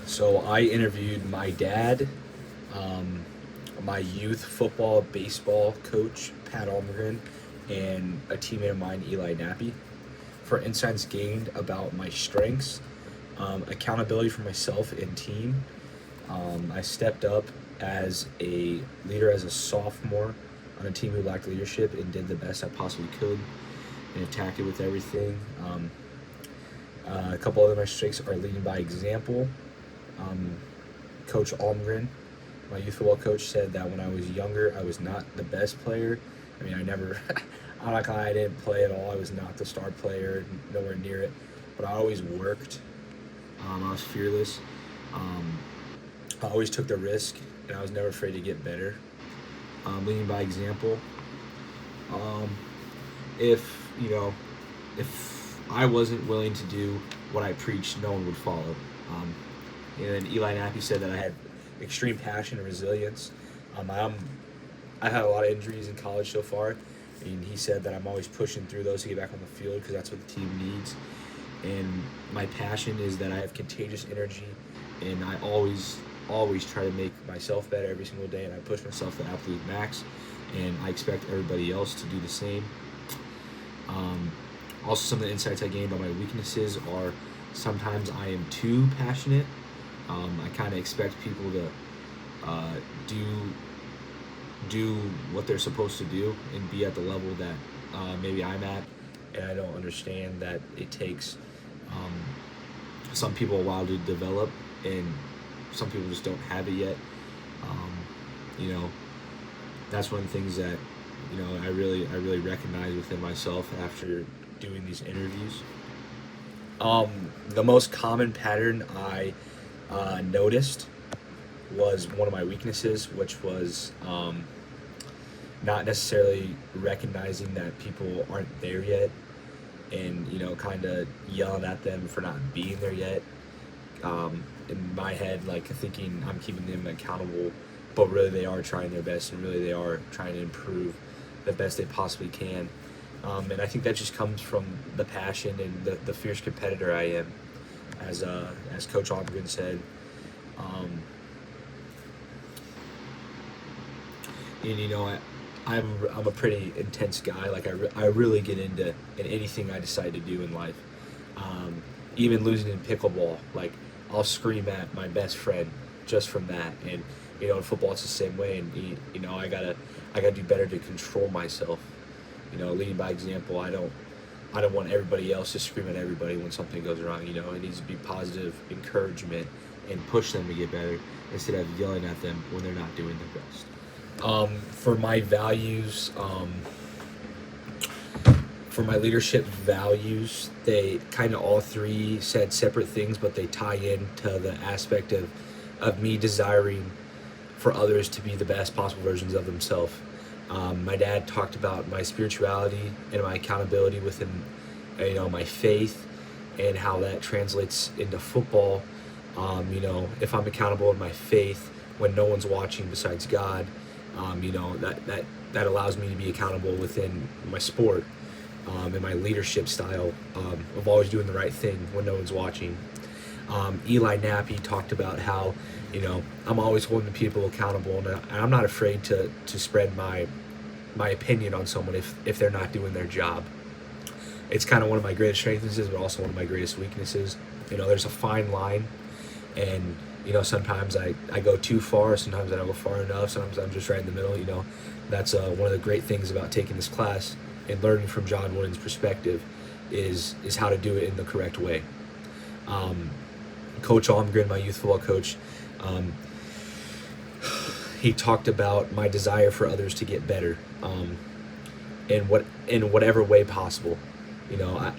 So I interviewed my dad, um, my youth football, baseball coach, Pat Almgren, and a teammate of mine, Eli Nappy, for insights gained about my strengths, accountability for myself and team. I stepped up as a leader as a sophomore on a team who lacked leadership and did the best I possibly could and attacked it with everything. A couple other my strengths are leading by example. Um, Coach Almgren, my youth football coach, said that when I was younger, I was not the best player. I mean, I never, I'm not gonna lie, I didn't play at all. I was not the star player, nowhere near it. But I always worked. I was fearless. Um, I always took the risk, and I was never afraid to get better. Leading by example. Um, if if I wasn't willing to do what I preached, no one would follow. Um, and then Eli Nappy said that I had extreme passion and resilience. Um, I'm, I had a lot of injuries in college so far, and he said that I'm always pushing through those to get back on the field because that's what the team needs. And my passion is that I have contagious energy, and I always try to make myself better every single day, and I push myself to the absolute max, and I expect everybody else to do the same. Um, Also, some of the insights I gained on my weaknesses are sometimes I am too passionate. I kind of expect people to uh, do do what they're supposed to do and be at the level that maybe I'm at, and I don't understand that it takes um, some people a while to develop, and some people just don't have it yet. Um, you know, that's one of the things that I really recognize within myself after doing these interviews. The most common pattern I noticed was one of my weaknesses, which was not necessarily recognizing that people aren't there yet, and kind of yelling at them for not being there yet. In my head, like thinking I'm keeping them accountable, but really they are trying their best, and really they are trying to improve the best they possibly can. And I think that just comes from the passion and the fierce competitor I am, as Coach Almgren said. Um, and I'm a pretty intense guy. Like I really get into in anything I decide to do in life. Um, Even losing in pickleball, like I'll scream at my best friend just from that. And in football it's the same way. And I gotta do better to control myself. Leading by example. I don't want everybody else to scream at everybody when something goes wrong. It needs to be positive encouragement and push them to get better instead of yelling at them when they're not doing their best. For my values, for my leadership values, they kind of all three said separate things, but they tie into the aspect of me desiring for others to be the best possible versions of themselves. My dad talked about my spirituality and my accountability within, my faith, and how that translates into football. If I'm accountable in my faith when no one's watching besides God, that allows me to be accountable within my sport, and my leadership style, of always doing the right thing when no one's watching. Eli Nappy talked about how, I'm always holding people accountable, and I'm not afraid to spread my opinion on someone if they're not doing their job. It's kind of one of my greatest strengths, but also one of my greatest weaknesses. There's a fine line, and sometimes I go too far, sometimes I don't go far enough, sometimes I'm just right in the middle. That's one of the great things about taking this class and learning from John Wooden's perspective is how to do it in the correct way. Um, Coach Almgren, my youth football coach, um, he talked about my desire for others to get better, in whatever way possible.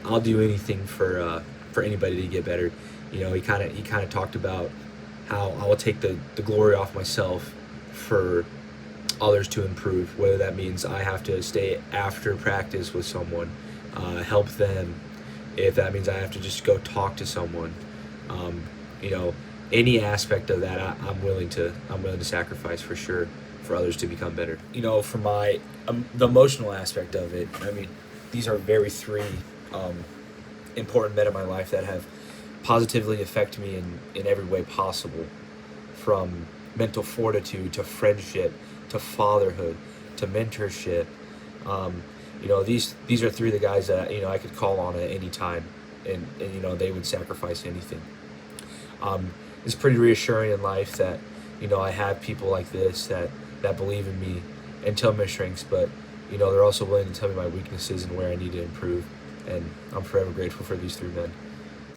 I'll do anything for anybody to get better. He kind of talked about how I will take the glory off myself for others to improve, whether that means I have to stay after practice with someone, help them, if that means I have to just go talk to someone. um, you know any aspect of that, I'm willing to sacrifice for sure for others to become better. For my the emotional aspect of it, I mean, these are very three important men in my life that have positively affect me in every way possible, from mental fortitude to friendship to fatherhood to mentorship. Um, these are three of the guys that I could call on at any time, and they would sacrifice anything. It's pretty reassuring in life that I have people like this that believe in me and tell me my strengths, but they're also willing to tell me my weaknesses and where I need to improve. And I'm forever grateful for these three men.